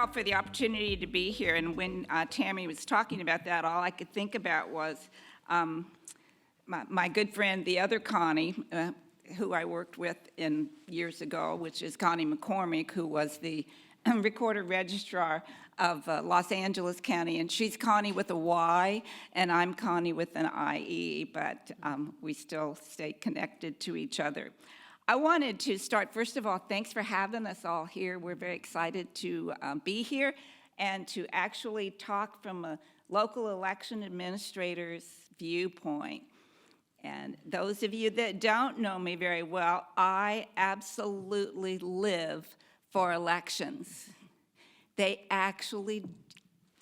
all for the opportunity to be here. And when Tammy was talking about that, all I could think about was my good friend, the other Connie, who I worked with years ago, which is Connie McCormick, who was the recorder registrar of Los Angeles County. And she's Connie with a Y, and I'm Connie with an IE, but we still stay connected to each other. I wanted to start, first of all, thanks for having us all here. We're very excited to be here and to actually talk from a local election administrator's viewpoint. And those of you that don't know me very well, I absolutely live for elections. They actually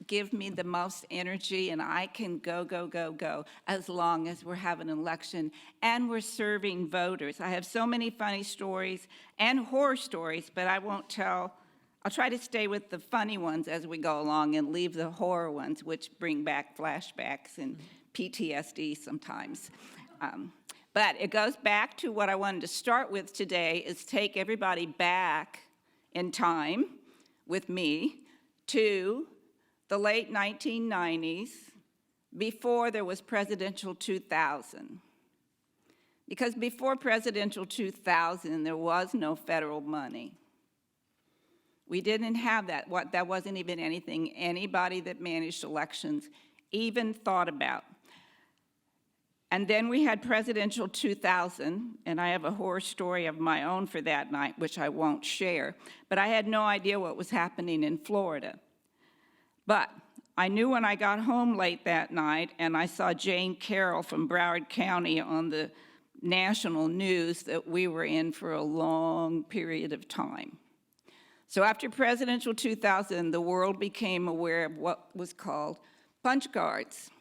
give me the most energy, and I can go as long as we're having an election and we're serving voters. I have so many funny stories and horror stories, but I won't tell. I'll try to stay with the funny ones as we go along and leave the horror ones, which bring back flashbacks and PTSD sometimes. But it goes back to what I wanted to start with today, is take everybody back in time with me to the late 1990s, before there was presidential 2000. Because before presidential 2000, there was no federal money. We didn't have that. That wasn't even anything anybody that managed elections even thought about. And then we had presidential 2000, and I have a horror story of my own for that night, which I won't share. But I had no idea what was happening in Florida. But I knew when I got home late that night and I saw Jane Carroll from Broward County on the national news that we were in for a long period of time. So after presidential 2000, the world became aware of what was called punch cards.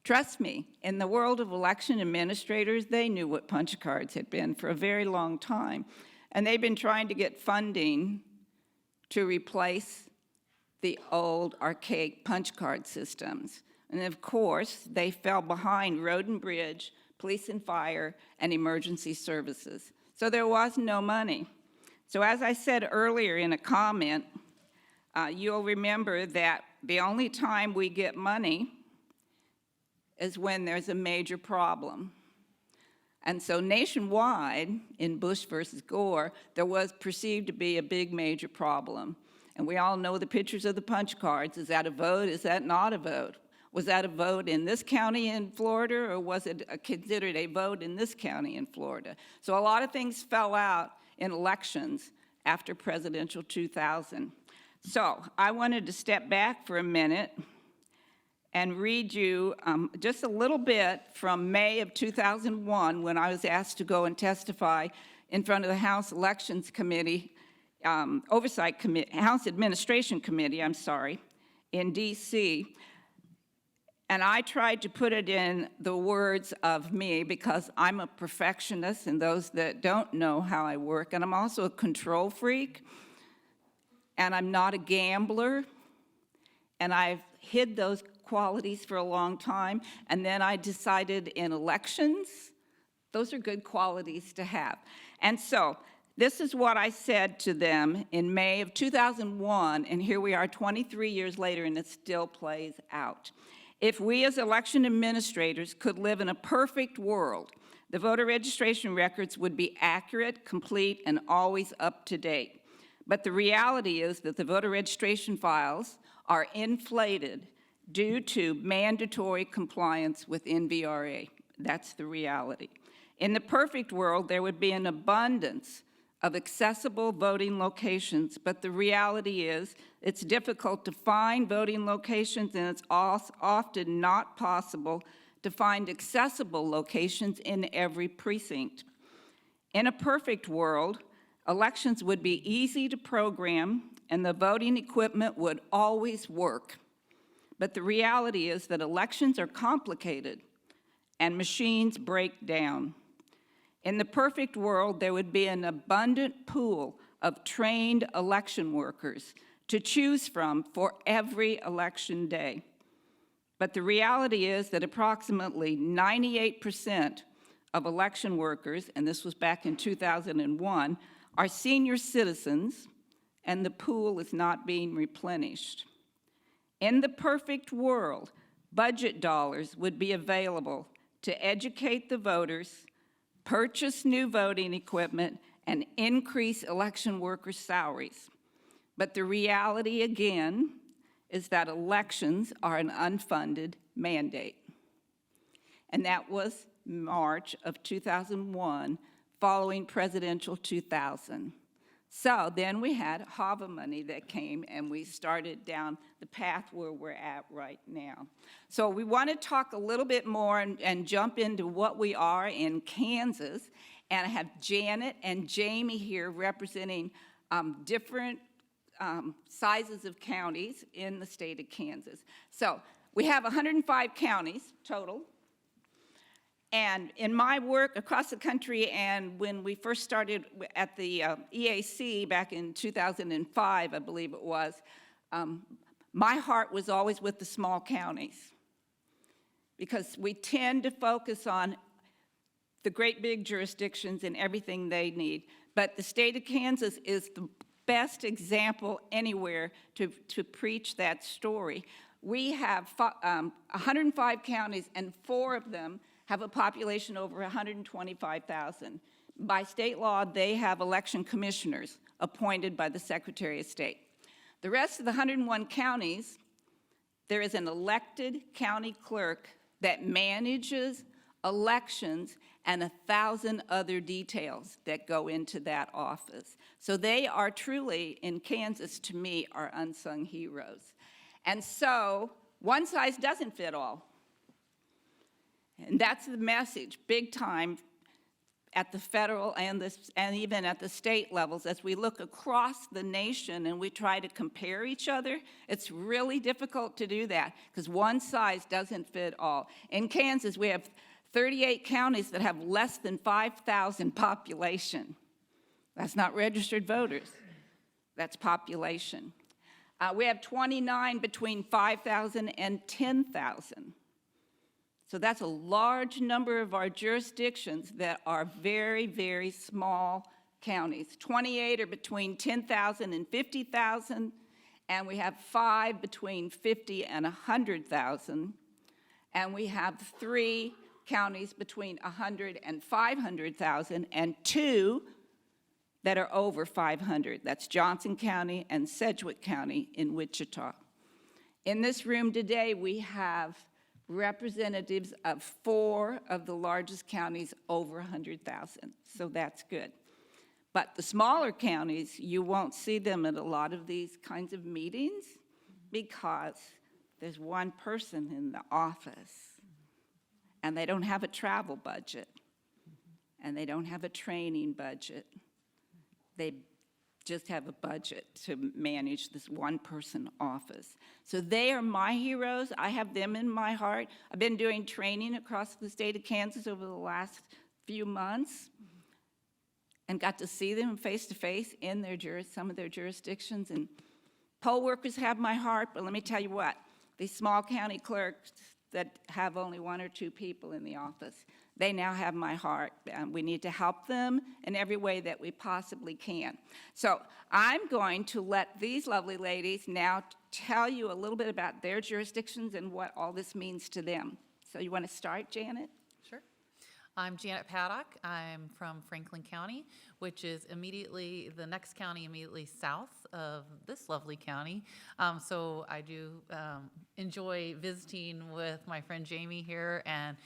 Trust me, in the world of election administrators, they knew what punch cards had been for a very long time. And they've been trying to get funding to replace the old archaic punch card systems. And of course, they fell behind road and bridge, police and fire, and emergency services. So there was no money. So as I said earlier in a comment, you'll remember that the only time we get money is when there's a major problem. And so nationwide, in Bush versus Gore, there was perceived to be a big major problem. And we all know the pictures of the punch cards. Is that a vote? Is that not a vote? Was that a vote in this county in Florida, or was it considered a vote in this county in Florida? So a lot of things fell out in elections after presidential 2000. So I wanted to step back for a minute and read you just a little bit from May of 2001, when I was asked to go and testify in front of the House Elections Committee, House Administration Committee, in DC. And I tried to put it in the words of me, because I'm a perfectionist, and those that don't know how I work, and I'm also a control freak, and I'm not a gambler, and I've hid those qualities for a long time, and then I decided in elections, those are good qualities to have. And so this is what I said to them in May of 2001, and here we are 23 years later, and it still plays out. If we as election administrators could live in a perfect world, the voter registration records would be accurate, complete, and always up to date. But the reality is that the voter registration files are inflated due to mandatory compliance with NVRA. That's the reality. In the perfect world, there would be an abundance of accessible voting locations, but the reality is it's difficult to find voting locations, and it's often not possible to find accessible locations in every precinct. In a perfect world, elections would be easy to program, and the voting equipment would always work. But the reality is that elections are complicated and machines break down. In the perfect world, there would be an abundant pool of trained election workers to choose from for every election day. But the reality is that approximately 98% of election workers, and this was back in 2001, are senior citizens, and the pool is not being replenished. In the perfect world, budget dollars would be available to educate the voters, purchase new voting equipment, and increase election workers' salaries. But the reality, again, is that elections are an unfunded mandate. And that was March of 2001, following presidential 2000. So then we had HAVA money that came, and we started down the path where we're at right now. So we want to talk a little bit more and jump into what we are in Kansas. And I have Janet and Jamie here representing different sizes of counties in the state of Kansas. So we have 105 counties total. And in my work across the country, and when we first started at the EAC back in 2005, I believe it was, my heart was always with the small counties, because we tend to focus on the great big jurisdictions and everything they need. But the state of Kansas is the best example anywhere to preach that story. We have 105 counties, and 4 of them have a population over 125,000. By state law, they have election commissioners appointed by the Secretary of State. The rest of the 101 counties, there is an elected county clerk that manages elections and 1,000 other details that go into that office. So they are truly, in Kansas, to me, are unsung heroes. And so one size doesn't fit all. And that's the message, big time, at the federal and even at the state levels. As we look across the nation and we try to compare each other, it's really difficult to do that, because one size doesn't fit all. In Kansas, we have 38 counties that have less than 5,000 population. That's not registered voters. That's population. We have 29 between 5,000 and 10,000. So that's a large number of our jurisdictions that are very, very small counties. 28 are between 10,000 and 50,000, and we have 5 between 50 and 100,000, and we have 3 counties between 100 and 500,000, and 2 that are over 500. That's Johnson County and Sedgwick County in Wichita. In this room today, we have representatives of 4 of the largest counties over 100,000, so that's good. But the smaller counties, you won't see them at a lot of these kinds of meetings, because there's one person in the office, and they don't have a travel budget, and they don't have a training budget. They just have a budget to manage this one-person office. So they are my heroes. I have them in my heart. I've been doing training across the state of Kansas over the last few months, and got to see them face-to-face in some of their jurisdictions. And poll workers have my heart, but let me tell you what, these small county clerks that have only 1 or 2 people in the office, they now have my heart. We need to help them in every way that we possibly can. So I'm going to let these lovely ladies now tell you a little bit about their jurisdictions and what all this means to them. So you want to start, Janet? Sure. I'm Janet Paddock. I'm from Franklin County, which is immediately the next county immediately south of this lovely county. So I do enjoy visiting with my friend Jamie here and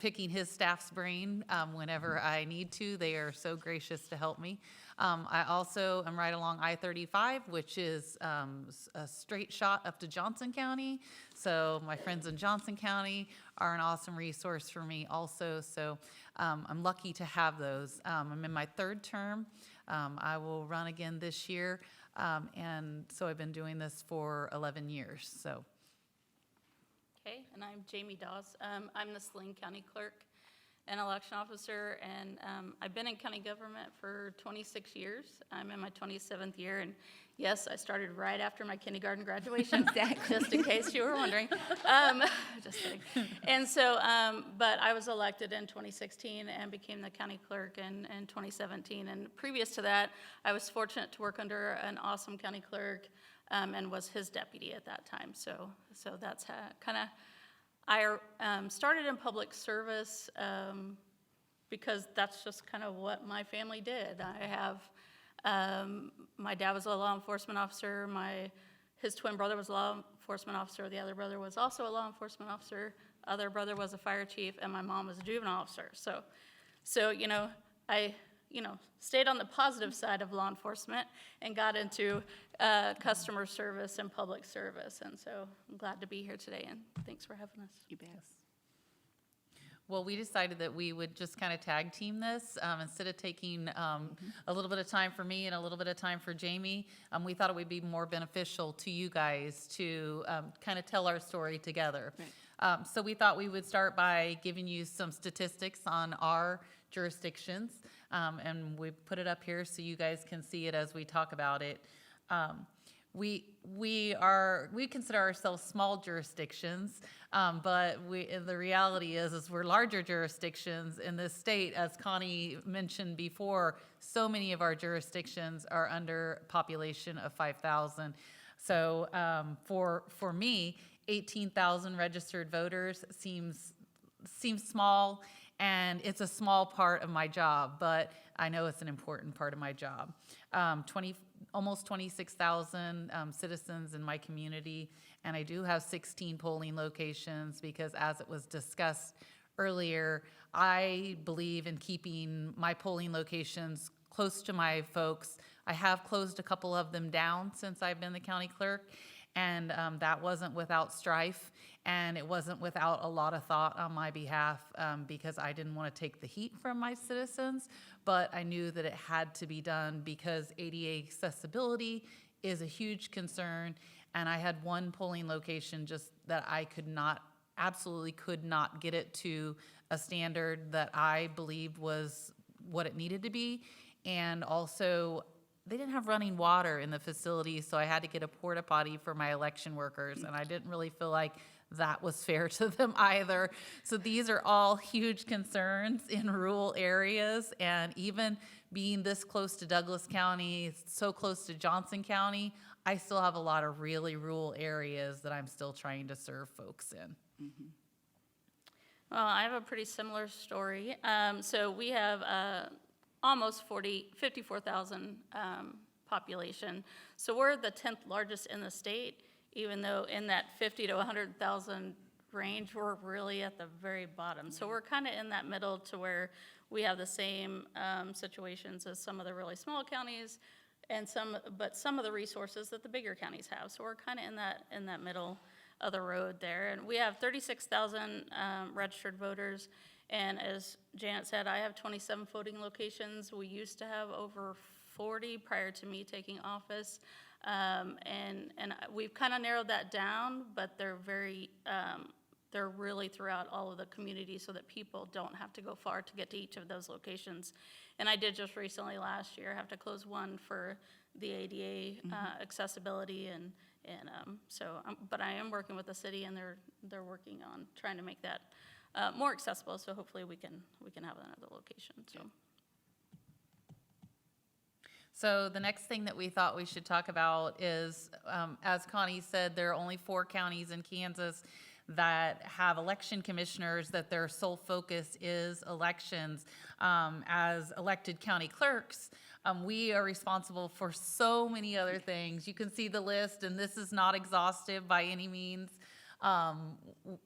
picking his staff's brain whenever I need to. They are so gracious to help me. I also am right along I-35, which is a straight shot up to Johnson County. So my friends in Johnson County are an awesome resource for me also. So I'm lucky to have those. I'm in my 3rd term. I will run again this year. And so I've been doing this for 11 years. So. Okay, and I'm Jamie Dawes. I'm the Saline County Clerk, an election officer, and I've been in county government for 26 years. I'm in my 27th year, and yes, I started right after my kindergarten graduation, just in case you were wondering. Just kidding. And so, but I was elected in 2016 and became the county clerk in 2017. And previous to that, I was fortunate to work under an awesome county clerk and was his deputy at that time. So that's kind of, I started in public service because that's just kind of what my family did. I have, my dad was a law enforcement officer, his twin brother was a law enforcement officer, the other brother was also a law enforcement officer, other brother was a fire chief, and my mom was a juvenile officer. So I stayed on the positive side of law enforcement and got into customer service and public service. And so I'm glad to be here today, and thanks for having us. You bet. Well, we decided that we would just kind of tag team this instead of taking a little bit of time for me and a little bit of time for Jamie. We thought it would be more beneficial to you guys to kind of tell our story together. Right. So we thought we would start by giving you some statistics on our jurisdictions, and we put it up here so you guys can see it as we talk about it. We consider ourselves small jurisdictions, but the reality is we're larger jurisdictions in this state. As Connie mentioned before, so many of our jurisdictions are under population of 5,000. So for me, 18,000 registered voters seems small, and it's a small part of my job, but I know it's an important part of my job. Almost 26,000 citizens in my community, and I do have 16 polling locations because, as it was discussed earlier, I believe in keeping my polling locations close to my folks. I have closed a couple of them down since I've been the county clerk, and that wasn't without strife, and it wasn't without a lot of thought on my behalf because I didn't want to take the heat from my citizens, but I knew that it had to be done because ADA accessibility is a huge concern, and I had one polling location just that I absolutely could not get it to a standard that I believed was what it needed to be, and also they didn't have running water in the facility, so I had to get a porta potty for my election workers, and I didn't really feel like that was fair to them either. So these are all huge concerns in rural areas, and even being this close to Douglas County, so close to Johnson County, I still have a lot of really rural areas that I'm still trying to serve folks in. Mm-hmm. Well, I have a pretty similar story. So we have almost 54,000 population. So we're the 10th largest in the state, even though in that 50 to 100,000 range, we're really at the very bottom. So we're kind of in that middle to where we have the same situations as some of the really small counties, but some of the resources that the bigger counties have. So we're kind of in that middle of the road there. And we have 36,000 registered voters. And as Janet said, I have 27 voting locations. We used to have over 40 prior to me taking office. And we've kind of narrowed that down, but they're really throughout all of the communities so that people don't have to go far to get to each of those locations. And I did just recently last year have to close one for the ADA accessibility but I am working with the city, and they're working on trying to make that more accessible, so hopefully we can have another location. So the next thing that we thought we should talk about is, as Connie said, there are only 4 counties in Kansas that have election commissioners that their sole focus is elections. As elected county clerks, we are responsible for so many other things. You can see the list, and this is not exhaustive by any means.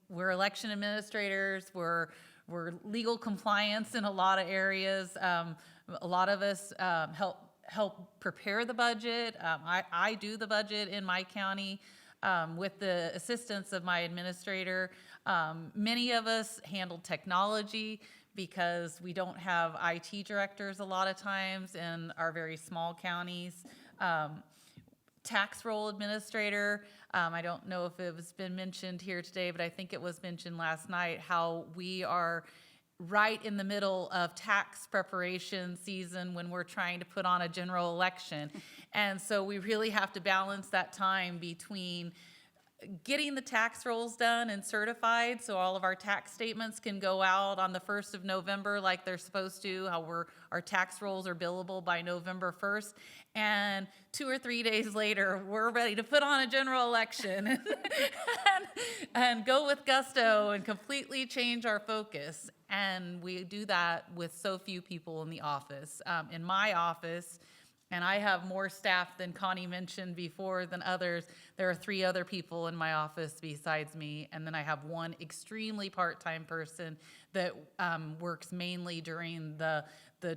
We're election administrators, we're legal compliance in a lot of areas. A lot of us help prepare the budget. I do the budget in my county with the assistance of my administrator. Many of us handle technology because we don't have IT directors a lot of times in our very small counties. Tax roll administrator, I don't know if it was been mentioned here today, but I think it was mentioned last night how we are right in the middle of tax preparation season when we're trying to put on a general election. And so we really have to balance that time between getting the tax rolls done and certified so all of our tax statements can go out on the 1st of November like they're supposed to, our tax rolls are billable by November 1st. And 2 or 3 days later, we're ready to put on a general election and go with gusto and completely change our focus. And we do that with so few people in the office. In my office, and I have more staff than Connie mentioned before than others. There are 3 other people in my office besides me, and then I have one extremely part-time person that works mainly during the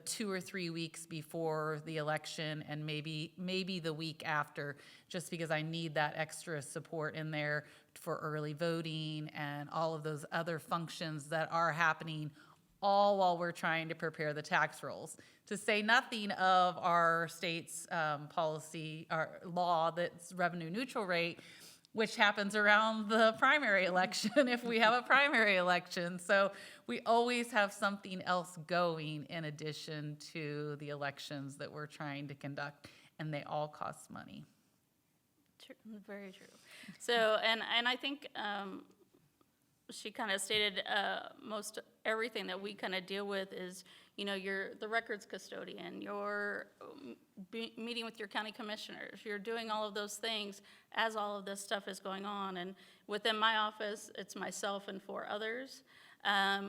2 or 3 weeks before the election and maybe the week after, just because I need that extra support in there for early voting and all of those other functions that are happening all while we're trying to prepare the tax rolls. To say nothing of our state's policy, our law that's revenue neutral rate, which happens around the primary election if we have a primary election. So we always have something else going in addition to the elections that we're trying to conduct, and they all cost money. True, very true. So, and I think she kind of stated most everything that we kind of deal with is, you're the records custodian, you're meeting with your county commissioners, you're doing all of those things as all of this stuff is going on. And within my office, it's myself and 4 others.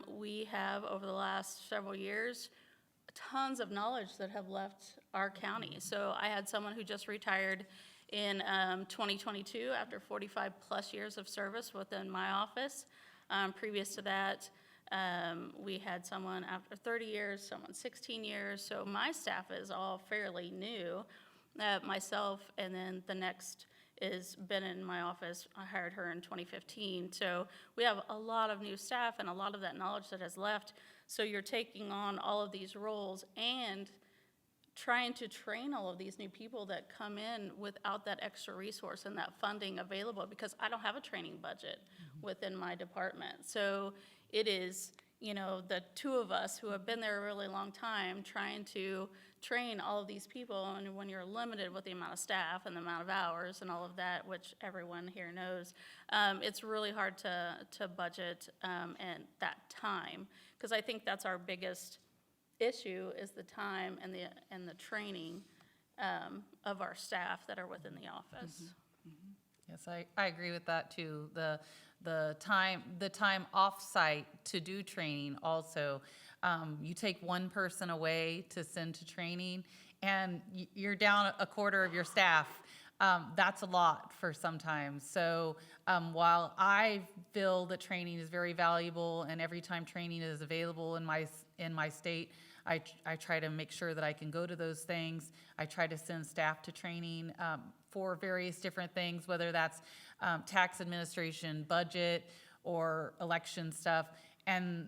We have, over the last several years, tons of knowledge that have left our county. So I had someone who just retired in 2022 after 45 plus years of service within my office. Previous to that, we had someone after 30 years, someone 16 years. So my staff is all fairly new, myself, and then the next is been in my office. I hired her in 2015. So we have a lot of new staff and a lot of that knowledge that has left. So you're taking on all of these roles and trying to train all of these new people that come in without that extra resource and that funding available, because I don't have a training budget within my department. So it is, the 2 of us who have been there a really long time trying to train all of these people. And when you're limited with the amount of staff and the amount of hours and all of that, which everyone here knows, it's really hard to budget and that time, because I think that's our biggest issue is the time and the training of our staff that are within the office. Yes, I agree with that too. The time off-site to do training also. You take one person away to send to training, and you're down a quarter of your staff. That's a lot for sometimes. So while I feel that training is very valuable, and every time training is available in my state, I try to make sure that I can go to those things. I try to send staff to training for various different things, whether that's tax administration, budget, or election stuff. And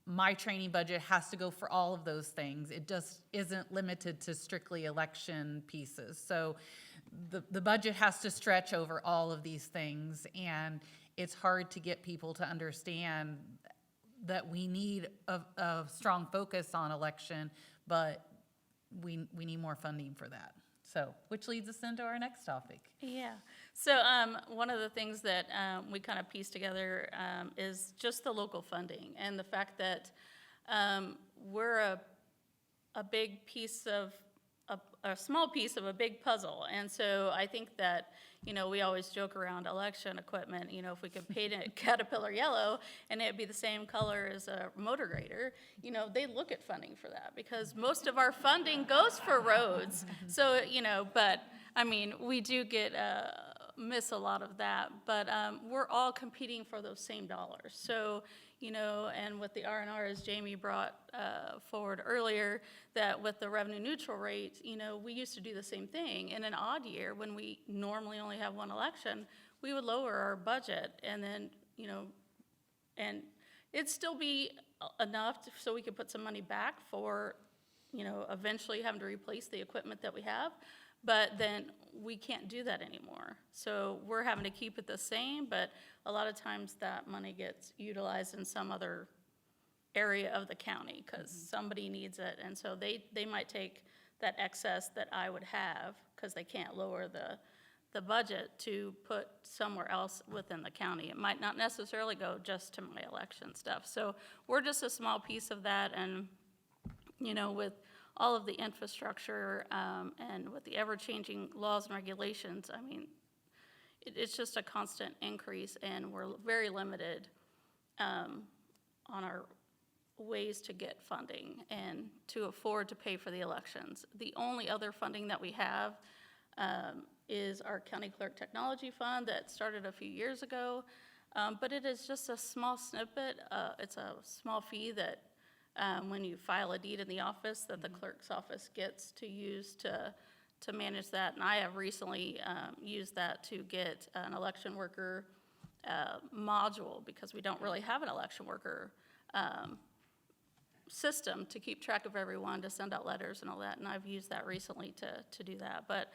my training budget has to go for all of those things. It just isn't limited to strictly election pieces. So the budget has to stretch over all of these things, and it's hard to get people to understand that we need a strong focus on election, but we need more funding for that. So, which leads us into our next topic. Yeah. So one of the things that we kind of pieced together is just the local funding and the fact that we're a big piece of a small piece of a big puzzle. And so I think that, we always joke around election equipment, if we could paint it Caterpillar yellow and it'd be the same color as a motor grader, they look at funding for that because most of our funding goes for roads. So, but I mean, we do get, miss a lot of that, but we're all competing for those same dollars. So, and with the R&R, as Jamie brought forward earlier, that with the revenue neutral rate, we used to do the same thing. In an odd year, when we normally only have one election, we would lower our budget, and then, and it'd still be enough so we could put some money back for, eventually having to replace the equipment that we have. But then we can't do that anymore. So we're having to keep it the same, but a lot of times that money gets utilized in some other area of the county, because somebody needs it. And so they might take that excess that I would have, because they can't lower the budget, to put somewhere else within the county. It might not necessarily go just to my election stuff. So we're just a small piece of that, and, you know, with all of the infrastructure and with the ever-changing laws and regulations, I mean, it's just a constant increase, and we're very limited on our ways to get funding and to afford to pay for the elections. The only other funding that we have is our county clerk technology fund that started a few years ago, but it is just a small snippet. It's a small fee that when you file a deed in the office, that the clerk's office gets to use to manage that. And I have recently used that to get an election worker module, because we don't really have an election worker system to keep track of everyone, to send out letters and all that, and I've used that recently to do that. But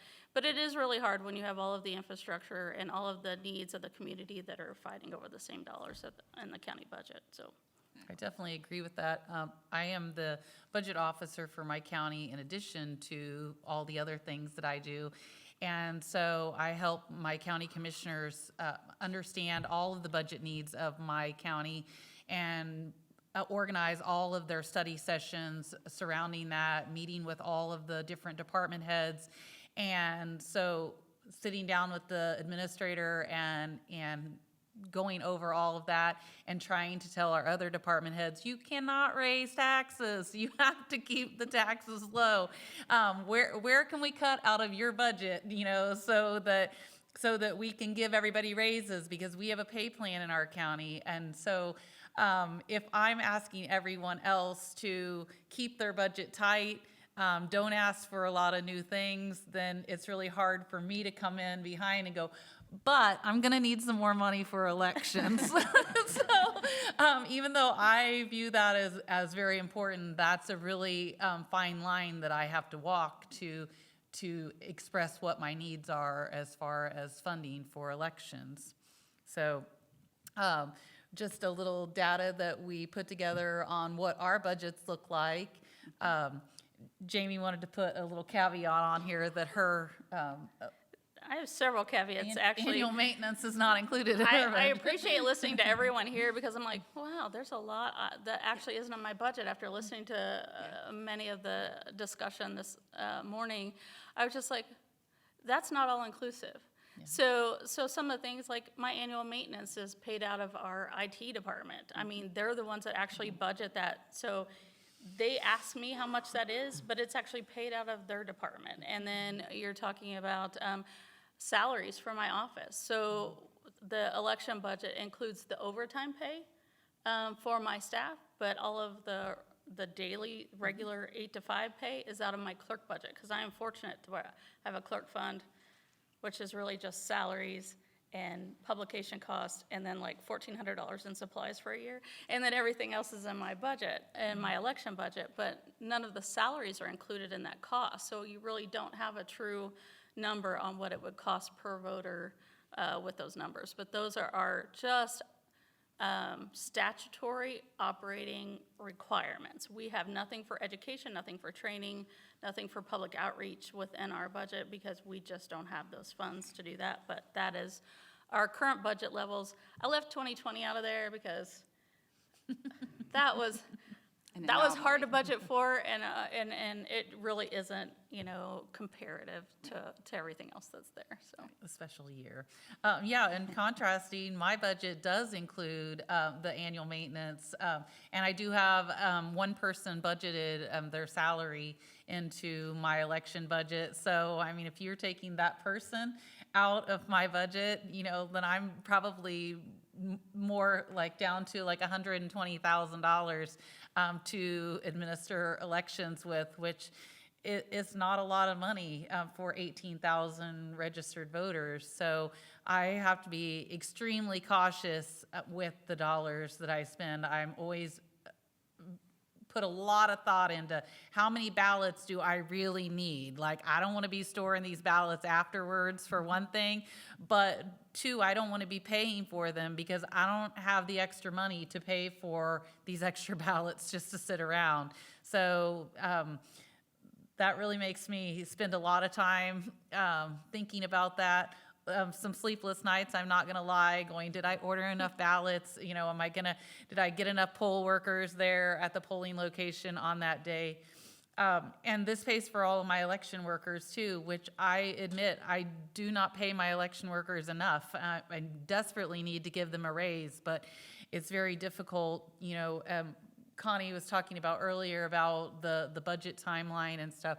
it is really hard when you have all of the infrastructure and all of the needs of the community that are fighting over the same dollars in the county budget, so. I definitely agree with that. I am the budget officer for my county in addition to all the other things that I do. And so I help my county commissioners understand all of the budget needs of my county and organize all of their study sessions surrounding that, meeting with all of the different department heads. And so sitting down with the administrator and going over all of that and trying to tell our other department heads, you cannot raise taxes. You have to keep the taxes low. Where can we cut out of your budget, you know, so that we can give everybody raises, because we have a pay plan in our county. And so if I'm asking everyone else to keep their budget tight, don't ask for a lot of new things, then it's really hard for me to come in behind and go, but I'm going to need some more money for elections. So even though I view that as very important, that's a really fine line that I have to walk to express what my needs are as far as funding for elections. So just a little data that we put together on what our budgets look like. Jamie wanted to put a little caveat on here that her I have several caveats, actually. annual maintenance is not included in her I budget. appreciate listening to everyone here, because I'm like, wow, there's a lot that actually isn't in my budget. After listening to many of the discussion this morning, I was just like, that's not all inclusive. Yeah. So some of the things, like my annual maintenance is paid out of our IT department. I mean, they're the ones that actually budget that. So they ask me how much that is, but it's actually paid out of their department. And then you're talking about salaries for my office. So the election budget includes the overtime pay for my staff, but all of the daily regular 8 to 5 pay is out of my clerk budget, because I am fortunate to have a clerk fund, which is really just salaries and publication costs, and then like $1,400 in supplies for a year. And then everything else is in my budget, in my election budget, but none of the salaries are included in that cost. So you really don't have a true number on what it would cost per voter with those numbers. But those are just statutory operating requirements. We have nothing for education, nothing for training, nothing for public outreach within our budget, because we just don't have those funds to do that. But that is our current budget levels. I left 2020 out of there because that was hard to budget for, and it really isn't, you know, comparative to everything else that's there. So a special year. Yeah, and contrasting, my budget does include the annual maintenance, and I do have one person budgeted their salary into my election budget. So, I mean, if you're taking that person out of my budget, you know, then I'm probably more like down to like $120,000 to administer elections with, which is not a lot of money for 18,000 registered voters. So I have to be extremely cautious with the dollars that I spend. I'm always put a lot of thought into how many ballots do I really need. Like, I don't want to be storing these ballots afterwards, for one thing, but two, I don't want to be paying for them because I don't have the extra money to pay for these extra ballots just to sit around. So that really makes me spend a lot of time thinking about that. Some sleepless nights, I'm not gonna lie, going, did I order enough ballots? You know, did I get enough poll workers there at the polling location on that day? And this pays for all of my election workers too, which I admit, I do not pay my election workers enough. I desperately need to give them a raise, but it's very difficult. You know, Connie was talking about earlier about the budget timeline and stuff.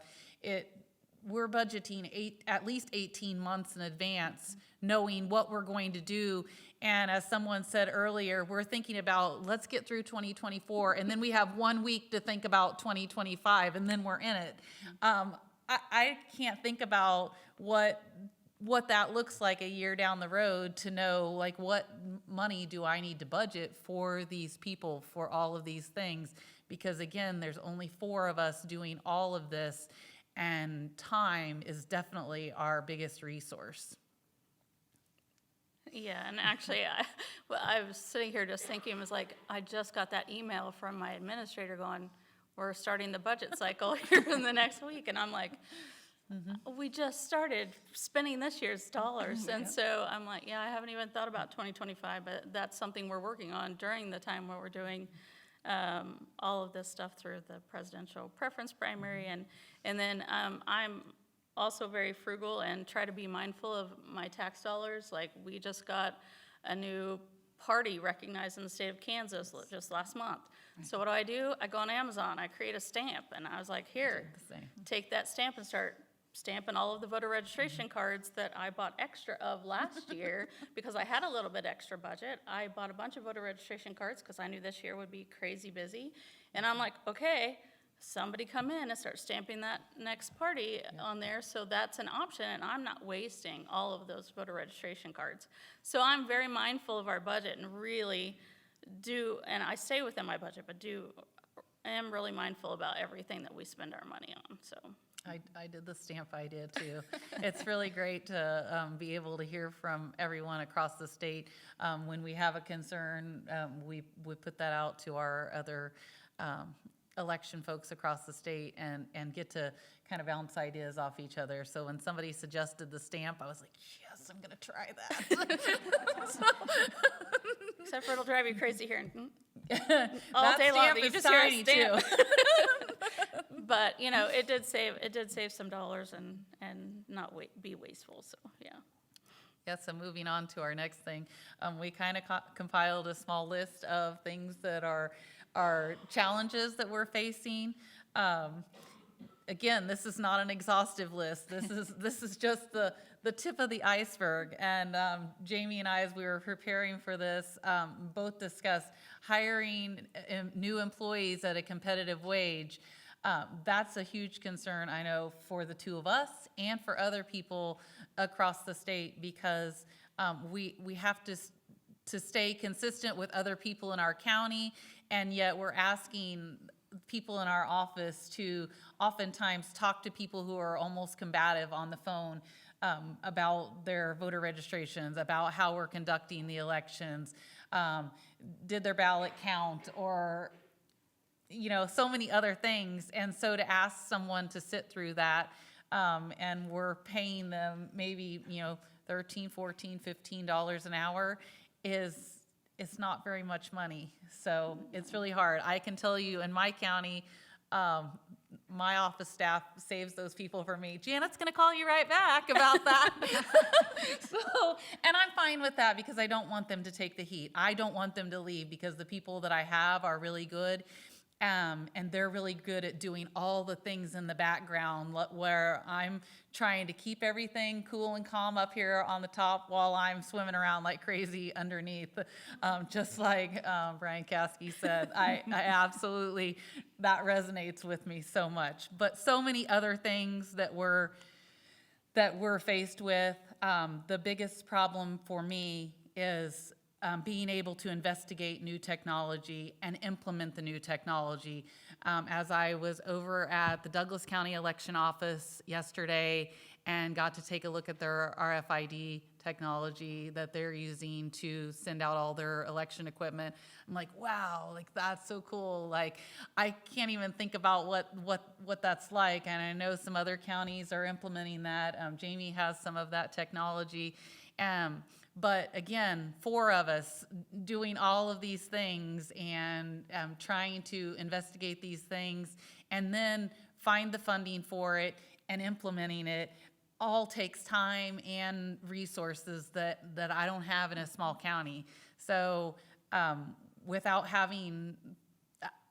We're budgeting at least 18 months in advance, knowing what we're going to do. And as someone said earlier, we're thinking about, let's get through 2024, and then we have 1 week to think about 2025, and then we're in it. I can't think about what that looks like a year down the road to know, like, what money do I need to budget for these people, for all of these things? Because again, there's only 4 of us doing all of this, and time is definitely our biggest resource. Yeah, and actually, I was sitting here just thinking, it was like, I just got that email from my administrator going, we're starting the budget cycle here in the next week, and I'm like, we just started spending this year's dollars, and so I'm like, yeah, I haven't even thought about 2025, but that's something we're working on during the time where we're doing all of this stuff through the presidential preference primary, and then I'm also very frugal and try to be mindful of my tax dollars. Like, we just got a new party recognized in the state of Kansas just last month. So what do? I go on Amazon, I create a stamp, and I was like, here, take that stamp and start stamping all of the voter registration cards that I bought extra of last year because I had a little bit extra budget. I bought a bunch of voter registration cards because I knew this year would be crazy busy. And I'm like, okay, somebody come in and start stamping that next party on there, so that's an option, and I'm not wasting all of those voter registration cards. So I'm very mindful of our budget and really do, and I stay within my budget, but I am really mindful about everything that we spend our money on, so. I did the stamp idea too. It's really great to be able to hear from everyone across the state. When we have a concern, we put that out to our other election folks across the state and get to kind of bounce ideas off each other. So when somebody suggested the stamp, I was like, yes, I'm gonna try that. Except for it'll drive you crazy here all that day long. stamp You is just hear a tiny stamp. too. But, you know, it did save some dollars and not be wasteful, so, yeah. Yeah, so moving on to our next thing, we kind of compiled a small list of things that are challenges that we're facing. Again, this is not an exhaustive list. This is just the tip of the iceberg. And Jamie and I, as we were preparing for this, both discussed hiring new employees at a competitive wage. That's a huge concern, I know, for the 2 of us and for other people across the state, because we have to stay consistent with other people in our county, and yet we're asking people in our office to oftentimes talk to people who are almost combative on the phone about their voter registrations, about how we're conducting the elections, did their ballot count, or you know, so many other things. And so to ask someone to sit through that, and we're paying them maybe, you know, $13, $14, $15 an hour, it's not very much money. So it's really hard. I can tell you in my county, my office staff saves those people for me. Janet's gonna call you right back about that. And I'm fine with that because I don't want them to take the heat. I don't want them to leave because the people that I have are really good. And they're really good at doing all the things in the background where I'm trying to keep everything cool and calm up here on the top while I'm swimming around like crazy underneath. Just like Brian Caskey said, I absolutely, that resonates with me so much. But so many other things that we're faced with. The biggest problem for me is being able to investigate new technology and implement the new technology. as I was over at the Douglas County Election Office yesterday and got to take a look at their RFID technology that they're using to send out all their election equipment. I'm like, wow, like that's so cool. Like I can't even think about what that's like. And I know some other counties are implementing that. Jamie has some of that technology. But again, 4 of us doing all of these things and trying to investigate these things and then find the funding for it and implementing it all takes time and resources that I don't have in a small county. So without having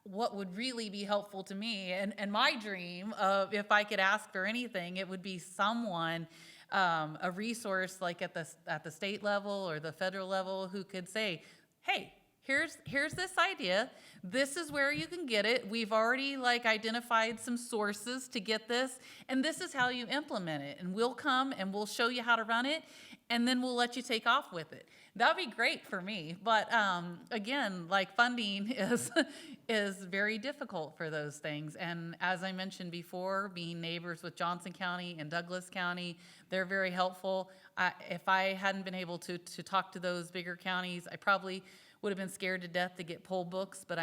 what would really be helpful to me and my dream of if I could ask for anything, it would be someone, a resource like at the state level or the federal level who could say, hey, here's this idea. This is where you can get it. We've already like identified some sources to get this, and this is how you implement it. And we'll come and we'll show you how to run it, and then we'll let you take off with it. That'd be great for me. But again, like funding is very difficult for those things. And as I mentioned before, being neighbors with Johnson County and Douglas County, they're very helpful. If I hadn't been able to talk to those bigger counties, I probably would have been scared to death to get poll books, but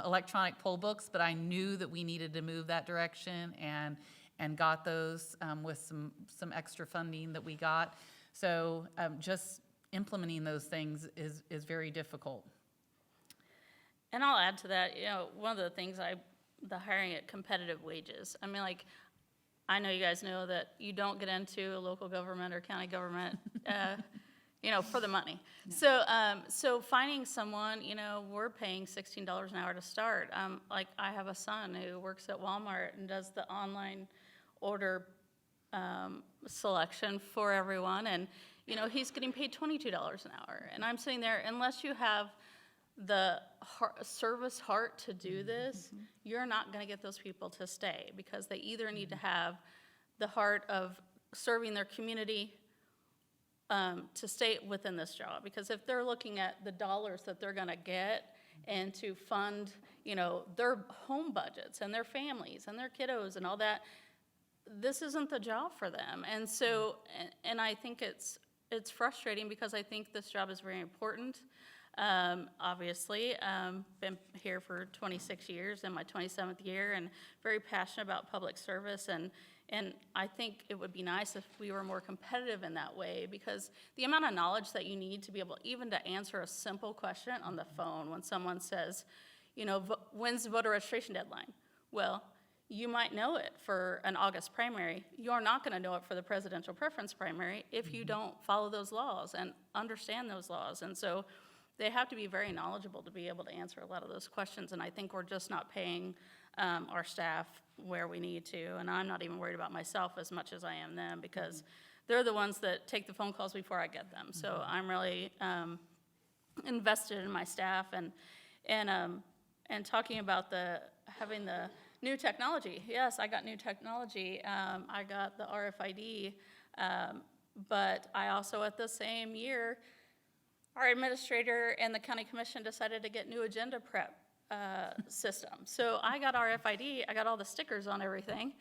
electronic poll books, but I knew that we needed to move that direction and got those with some extra funding that we got. So just implementing those things is very difficult. And I'll add to that, one of the things the hiring at competitive wages. I mean, like, I know you guys know that you don't get into a local government or county government, for the money. No. So finding someone, we're paying $16 an hour to start. Like, I have a son who works at Walmart and does the online order selection for everyone, and he's getting paid $22 an hour. And I'm sitting there, unless you have the service heart to do this, you're not going to get those people to stay, because they either need to have the heart of serving their community to stay within this job. Because if they're looking at the dollars that they're going to get and to fund, their home budgets and their families and their kiddos and all that, this isn't the job for them. And so, and I think it's frustrating, because I think this job is very important. Obviously, been here for 26 years, in my 27th year, and very passionate about public service. And I think it would be nice if we were more competitive in that way, because the amount of knowledge that you need to be able even to answer a simple question on the phone when someone says, when's the voter registration deadline? Well, you might know it for an August primary. You're not going to know it for the presidential preference primary if you don't follow those laws and understand those laws. And so they have to be very knowledgeable to be able to answer a lot of those questions. And I think we're just not paying our staff where we need to. And I'm not even worried about myself as much as I am them, because they're the ones that take the phone calls before I get them. So I'm really invested in my staff, and talking about having the new technology. Yes, I got new technology. I got the RFID, but I also, at the same year, our administrator and the county commission decided to get new agenda prep system. So I got RFID, I got all the stickers on everything.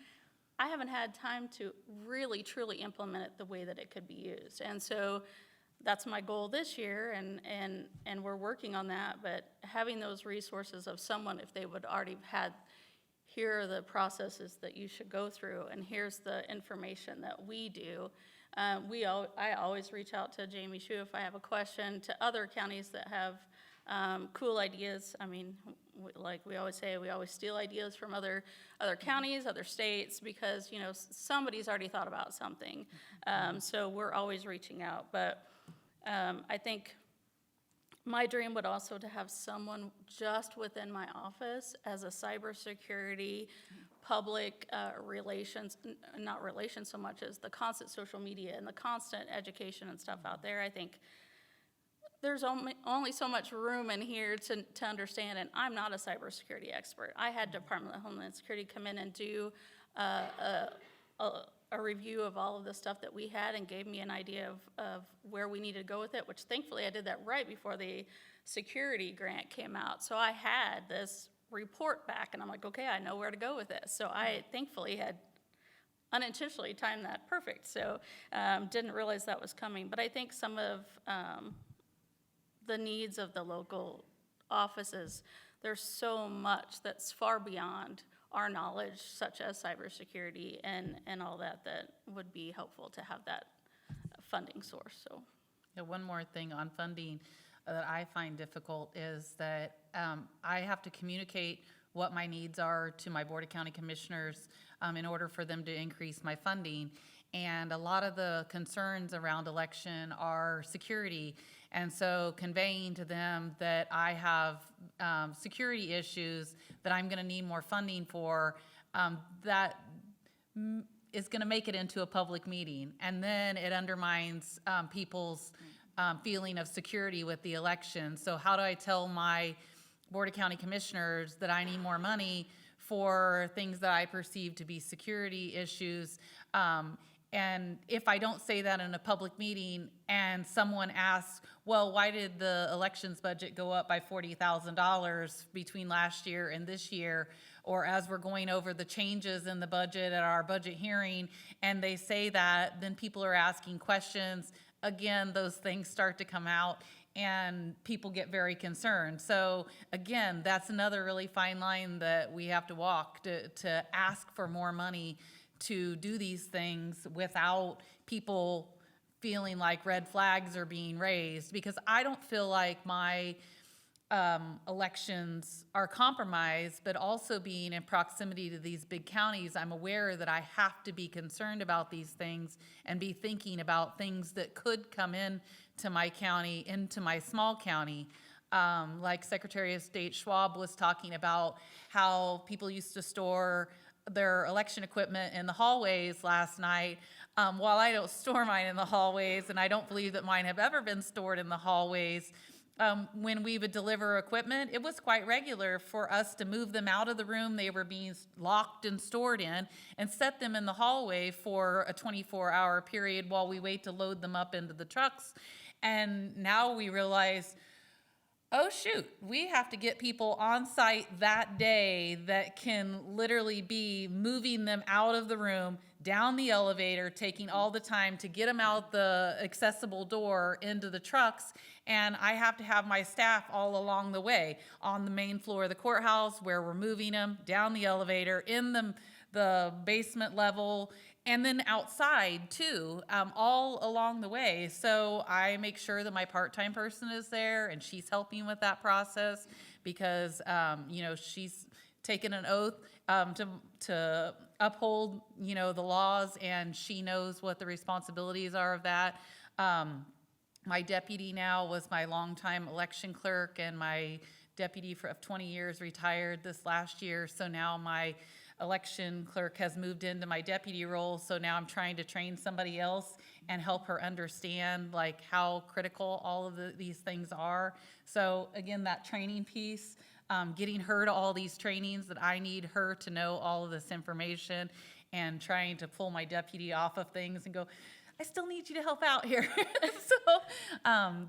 I haven't had time to really, truly implement it the way that it could be used. And so that's my goal this year, and we're working on that. But having those resources of someone, if they would already have had, here are the processes that you should go through, and here's the information that we do. I always reach out to Jamie Shu if I have a question, to other counties that have cool ideas. I mean, like we always say, we always steal ideas from other counties, other states, because somebody's already thought about something. So we're always reaching out. But I think my dream would also to have someone just within my office as a cybersecurity, public relations, not relations so much as the constant social media and the constant education and stuff out there. I think there's only so much room in here to understand, and I'm not a cybersecurity expert. I had Department of Homeland Security come in and do a review of all of the stuff that we had, and gave me an idea of where we needed to go with it, which thankfully I did that right before the security grant came out. So I had this report back, and I'm like, okay, I know where to go with this. So I thankfully had unintentionally timed that perfect, so didn't realize that was coming. But I think some of the needs of the local offices, there's so much that's far beyond our knowledge, such as cybersecurity and all that, that would be helpful to have that funding source, so. Yeah, one more thing on funding that I find difficult is that I have to communicate what my needs are to my Board of County Commissioners in order for them to increase my funding. And a lot of the concerns around election are security. And so conveying to them that I have security issues that I'm going to need more funding for, that is going to make it into a public meeting. And then it undermines people's feeling of security with the election. So how do I tell my Board of County Commissioners that I need more money for things that I perceive to be security issues? And if I don't say that in a public meeting and someone asks, well, why did the elections budget go up by $40,000 between last year and this year? Or as we're going over the changes in the budget at our budget hearing, and they say that, then people are asking questions. Again, those things start to come out and people get very concerned. So again, that's another really fine line that we have to walk to ask for more money to do these things without people feeling like red flags are being raised, because I don't feel like my elections are compromised, but also being in proximity to these big counties, I'm aware that I have to be concerned about these things and be thinking about things that could come in to my county, into my small county. Like Secretary of State Schwab was talking about how people used to store their election equipment in the hallways last night. While I don't store mine in the hallways, and I don't believe that mine have ever been stored in the hallways, when we would deliver equipment, it was quite regular for us to move them out of the room they were being locked and stored in and set them in the hallway for a 24-hour period while we wait to load them up into the trucks. And now we realize, oh shoot, we have to get people on site that day that can literally be moving them out of the room, down the elevator, taking all the time to get them out the accessible door into the trucks. And I have to have my staff all along the way, on the main floor of the courthouse where we're moving them, down the elevator, in the basement level, and then outside too, all along the way. So I make sure that my part-time person is there and she's helping with that process, because she's taken an oath to uphold the laws, and she knows what the responsibilities are of that. My deputy now was my longtime election clerk, and my deputy of 20 years retired this last year. So now my election clerk has moved into my deputy role. So now I'm trying to train somebody else and help her understand like how critical all of these things are. So again, that training piece, getting her to all these trainings that I need her to know all of this information, and trying to pull my deputy off of things and go, I still need you to help out here. So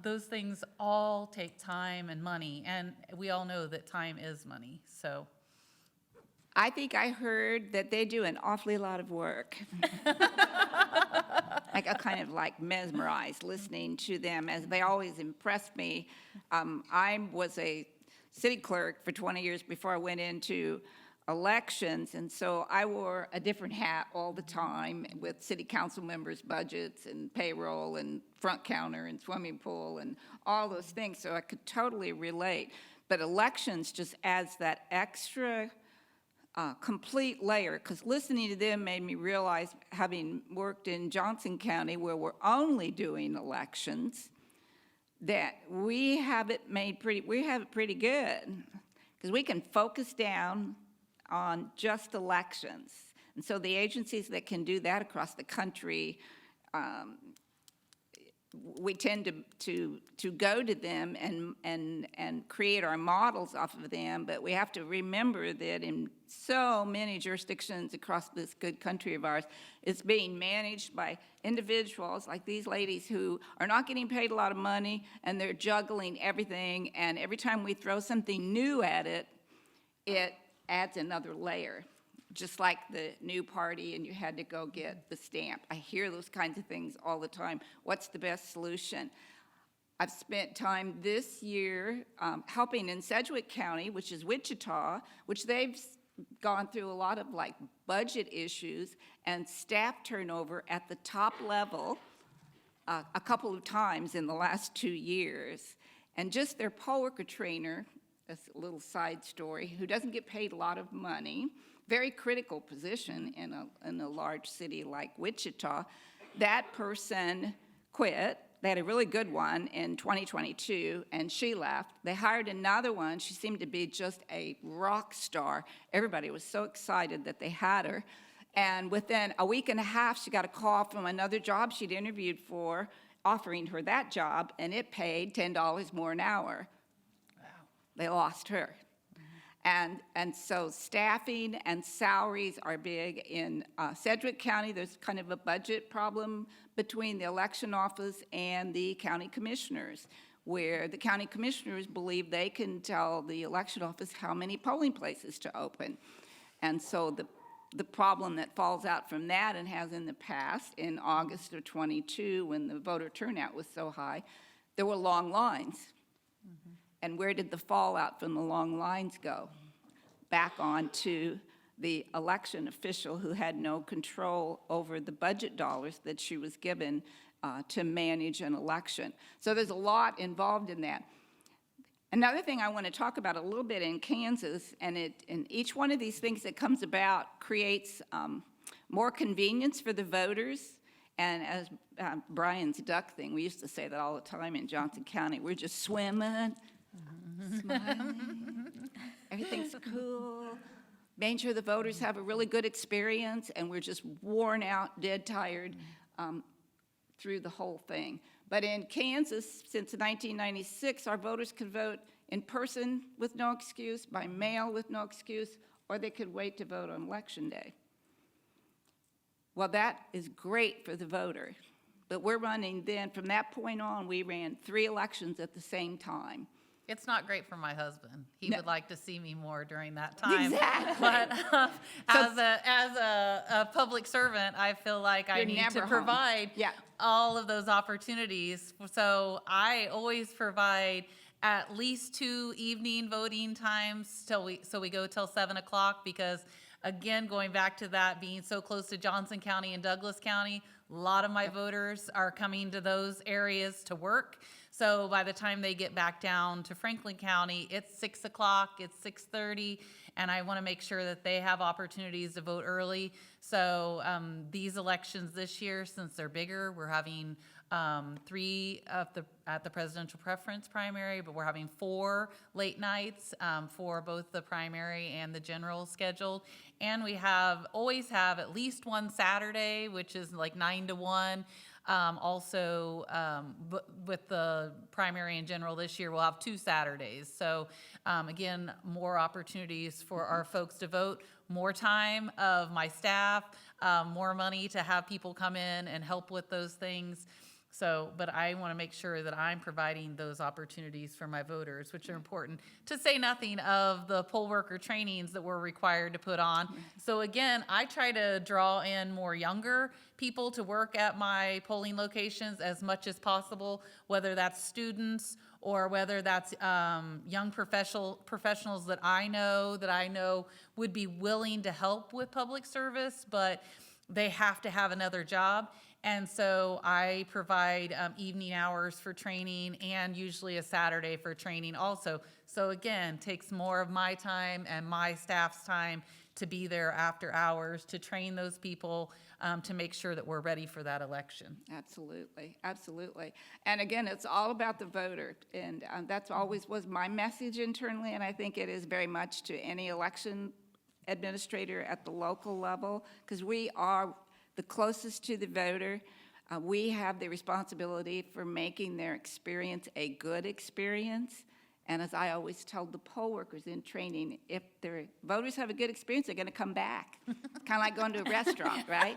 those things all take time and money, and we all know that time is money. So I think I heard that they do an awfully lot of work. I got kind of like mesmerized listening to them, as they always impressed me. I was a city clerk for 20 years before I went into elections, and so I wore a different hat all the time with city council members' budgets and payroll and front counter and swimming pool and all those things, so I could totally relate. But elections just adds that extra complete layer, because listening to them made me realize, having worked in Johnson County where we're only doing elections, that we have it pretty good, because we can focus down on just elections. And so the agencies that can do that across the country, we tend to go to them and create our models off of them. But we have to remember that in so many jurisdictions across this good country of ours, it's being managed by individuals like these ladies who are not getting paid a lot of money, and they're juggling everything. And every time we throw something new at it, it adds another layer, just like the new party and you had to go get the stamp. I hear those kinds of things all the time. What's the best solution? I've spent time this year helping in Sedgwick County, which is Wichita, which they've gone through a lot of like budget issues and staff turnover at the top level a couple of times in the last 2 years. And just their poll worker trainer, a little side story, who doesn't get paid a lot of money, very critical position in a large city like Wichita, that person quit. They had a really good one in 2022, and she left. They hired another one. She seemed to be just a rock star. Everybody was so excited that they had her. And within a week and a half, she got a call from another job she'd interviewed for, offering her that job, and it paid $10 more an hour. Wow. They lost her. And so staffing and salaries are big. In Sedgwick County, there's kind of a budget problem between the election office and the county commissioners, where the county commissioners believe they can tell the election office how many polling places to open. And so the problem that falls out from that, and has in the past, in August of '22, when the voter turnout was so high, there were long lines. Mm-hmm. And where did the fallout from the long lines go? Back on to the election official who had no control over the budget dollars that she was given to manage an election. So there's a lot involved in that. Another thing I want to talk about a little bit in Kansas, and each one of these things that comes about creates more convenience for the voters. And as Brian's duck thing, we used to say that all the time in Johnson County, we're just swimming, smiling, everything's cool, making sure the voters have a really good experience, and we're just worn out, dead tired through the whole thing. But in Kansas, since 1996, our voters could vote in person with no excuse, by mail with no excuse, or they could wait to vote on Election Day. Well, that is great for the voter. But we're running then, from that point on, we ran 3 elections at the same time. It's not great for my husband. He would like to see me more during that time. Exactly. But as a public servant, I feel like I need to provide all of those opportunities. So I always provide at least 2 evening voting times so we go till 7 o'clock, because again, going back to that being so close to Johnson County and Douglas County, a lot of my voters are coming to those areas to work. So by the time they get back down to Franklin County, it's 6 o'clock, it's 6:30, and I want to make sure that they have opportunities to vote early. So these elections this year, since they're bigger, we're having 3 at the presidential preference primary, but we're having 4 late nights for both the primary and the general scheduled. And we always have at least one Saturday, which is like 9 to 1. Also, with the primary and general this year, we'll have 2 Saturdays. So again, more opportunities for our folks to vote, more time of my staff, more money to have people come in and help with those things. So, but I want to make sure that I'm providing those opportunities for my voters, which are important, to say nothing of the poll worker trainings that we're required to put on. So again, I try to draw in more younger people to work at my polling locations as much as possible, whether that's students or whether that's young professionals that I know would be willing to help with public service, but they have to have another job. And so I provide evening hours for training, and usually a Saturday for training also. So again, takes more of my time and my staff's time to be there after hours to train those people to make sure that we're ready for that election. Absolutely, absolutely. And again, it's all about the voter, and that's always was my message internally, and I think it is very much to any election administrator at the local level, because we are the closest to the voter. We have the responsibility for making their experience a good experience. And as I always tell the poll workers in training, if their voters have a good experience, they're going to come back. Kind of like going to a restaurant, right?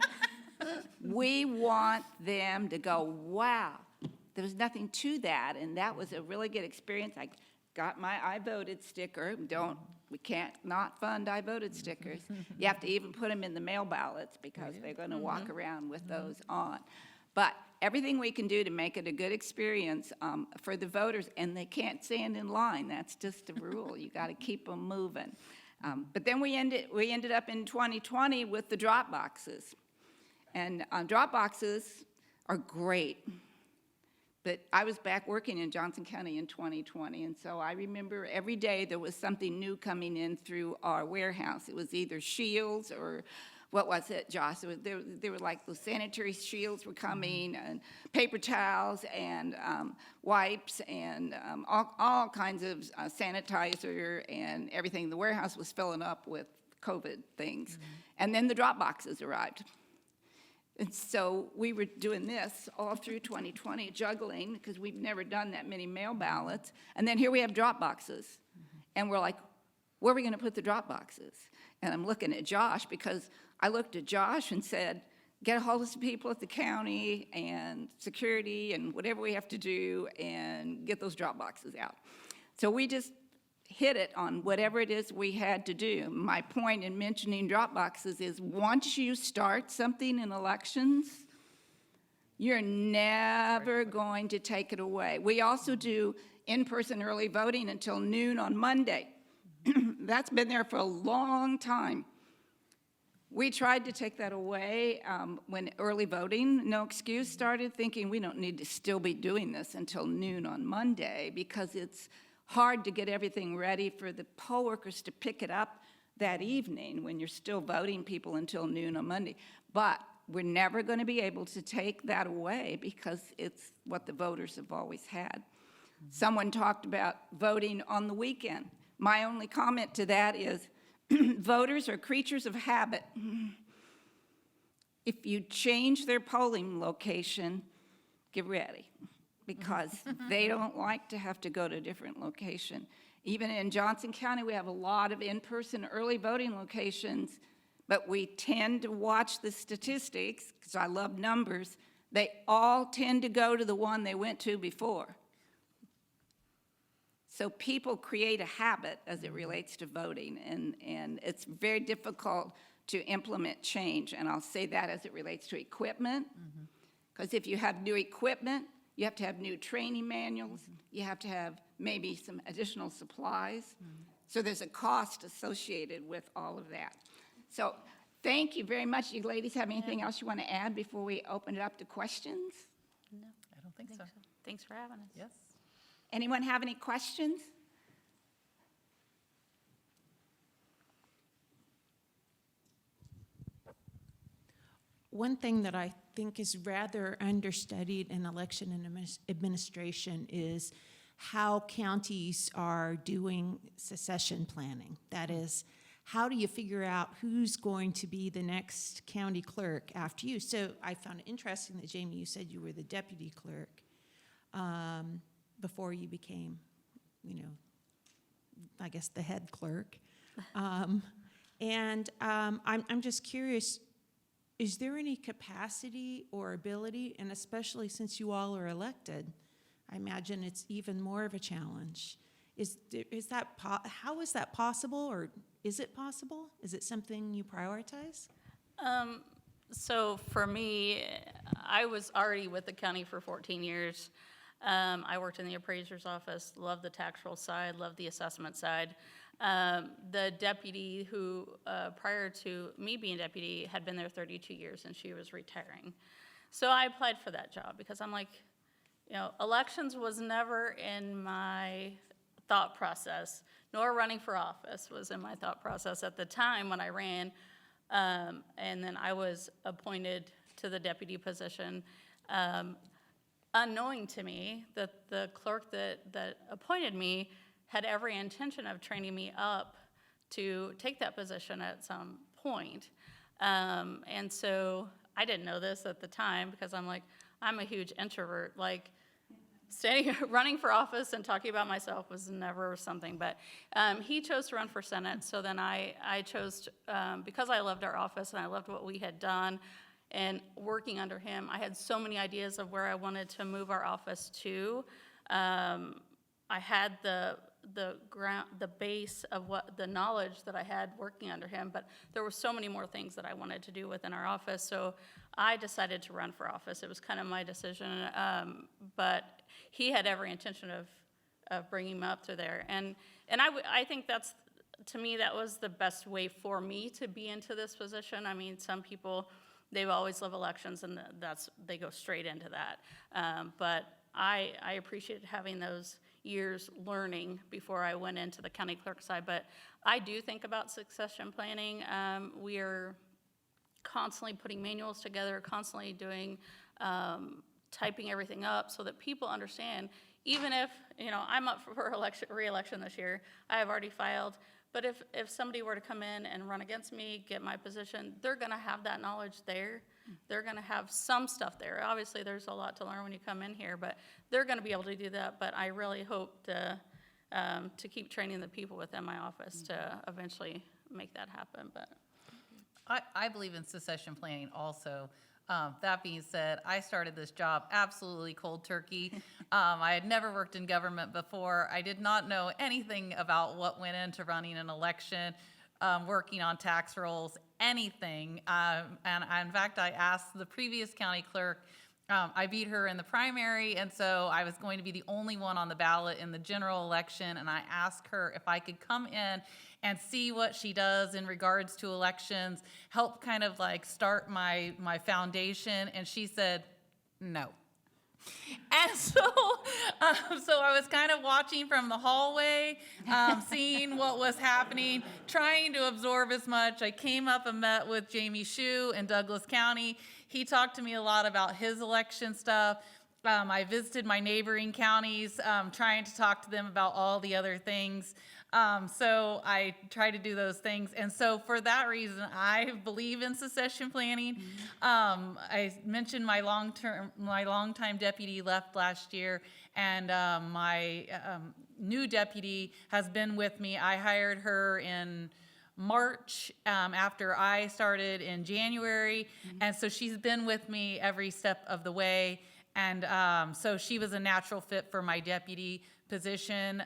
We want them to go, wow, there was nothing to that, and that was a really good experience. I got my I voted sticker. Don't We can't not fund I voted stickers. You have to even put them in the mail ballots because they're going to walk around with those on. But everything we can do to make it a good experience for the voters, and they can't stand in line. That's just a rule. You got to keep them moving. But then we ended up in 2020 with the drop boxes. And drop boxes are great. But I was back working in Johnson County in 2020, and so I remember every day there was something new coming in through our warehouse. It was either shields or, what was it, Josh? There were like those sanitary shields were coming, and paper towels, and wipes, and all kinds of sanitizer and everything. The warehouse was filling up with COVID things. And then the drop boxes arrived. And so we were doing this all through 2020, juggling, because we've never done that many mail ballots. And then here we have drop boxes. And we're like, where are we going to put the drop boxes? And I'm looking at Josh, because I looked at Josh and said, get a hold of some people at the county and security and whatever we have to do and get those drop boxes out. So we just hit it on whatever it is we had to do. My point in mentioning drop boxes is once you start something in elections, you're never going to take it away. We also do in-person early voting until noon on Monday. That's been there for a long time. We tried to take that away when early voting, no excuse, started, thinking we don't need to still be doing this until noon on Monday because it's hard to get everything ready for the poll workers to pick it up that evening when you're still voting people until noon on Monday. But we're never going to be able to take that away because it's what the voters have always had. Someone talked about voting on the weekend. My only comment to that is voters are creatures of habit. If you change their polling location, get ready, because they don't like to have to go to a different location. Even in Johnson County, we have a lot of in-person early voting locations, but we tend to watch the statistics, because I love numbers. They all tend to go to the one they went to before. So people create a habit as it relates to voting, and it's very difficult to implement change. And I'll say that as it relates to equipment, because if you have new equipment, you have to have new training manuals. You have to have maybe some additional supplies. So there's a cost associated with all of that. So thank you very much. You ladies have anything else you want to add before we open it up to questions? No, I don't think so. thanks for having us. Yes. Anyone have any questions? One thing that I think is rather understudied in election and administration is how counties are doing succession planning. That is, how do you figure out who's going to be the next county clerk after you? So I found it interesting that, Jamie, you said you were the deputy clerk before you became, I guess the head clerk. I'm just curious, is there any capacity or ability, and especially since you all are elected, I imagine it's even more of a challenge. How is that possible, or is it possible? Is it something you prioritize? So for me, I was already with the county for 14 years. I worked in the appraiser's office, loved the tax roll side, loved the assessment side. The deputy who, prior to me being deputy, had been there 32 years and she was retiring. So I applied for that job because I'm like, elections was never in my thought process, nor running for office was in my thought process at the time when I ran. And then I was appointed to the deputy position, unknowing to me that the clerk that appointed me had every intention of training me up to take that position at some point. And so I didn't know this at the time because I'm a huge introvert. Like, running for office and talking about myself was never something, but he chose to run for Senate. So then I chose, because I loved our office and I loved what we had done, and working under him, I had so many ideas of where I wanted to move our office to. I had the the base of what the knowledge that I had working under him, but there were so many more things that I wanted to do within our office, so I decided to run for office. It was kind of my decision, but he had every intention of bringing me up through there, and I think that's, to me, that was the best way for me to be into this position. I mean, some people, they've always loved elections, and they go straight into that, but I appreciated having those years learning before I went into the county clerk side. But I do think about succession planning. We are constantly putting manuals together, constantly doing, typing everything up so that people understand, even if, I'm up for re-election this year, I have already filed, but if somebody were to come in and run against me, get my position, they're gonna have that knowledge there. They're gonna have some stuff there. Obviously, there's a lot to learn when you come in here, but they're gonna be able to do that. But I really hope to keep training the people within my office to eventually make that happen. But I believe in succession planning also. That being said, I started this job absolutely cold turkey. I had never worked in government before. I did not know anything about what went into running an election, working on tax rolls, anything. In fact, I asked the previous county clerk, I beat her in the primary, and so I was going to be the only one on the ballot in the general election, and I asked her if I could come in and see what she does in regards to elections, help kind of like start my foundation, and she said, no. And so I was kind of watching from the hallway, seeing what was happening, trying to absorb as much. I came up and met with Jamie Shue in Douglas County. He talked to me a lot about his election stuff. I visited my neighboring counties, trying to talk to them about all the other things. So I try to do those things. And so for that reason, I believe in succession planning. I mentioned my longtime deputy left last year, and my new deputy has been with me. I hired her in March after I started in January, and so she's been with me every step of the way. And so she was a natural fit for my deputy position,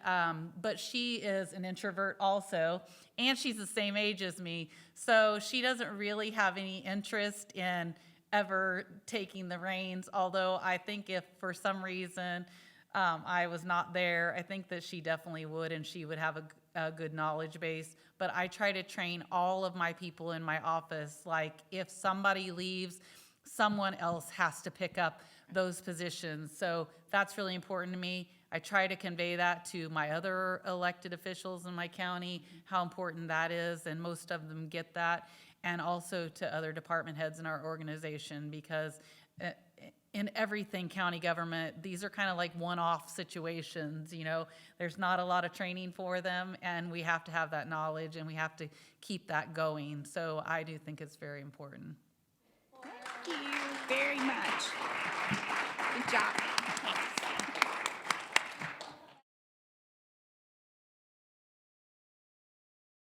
but she is an introvert also, and she's the same age as me, so she doesn't really have any interest in ever taking the reins, although I think if for some reason I was not there, I think that she definitely would, and she would have a good knowledge base. But I try to train all of my people in my office, like if somebody leaves, someone else has to pick up those positions. So that's really important to me. I try to convey that to my other elected officials in my county, how important that is, and most of them get that, and also to other department heads in our organization, because in everything county government, these are kind of like one-off situations, there's not a lot of training for them, and we have to have that knowledge, and we have to keep that going. So I do think it's very important. Thank you very much. Good job.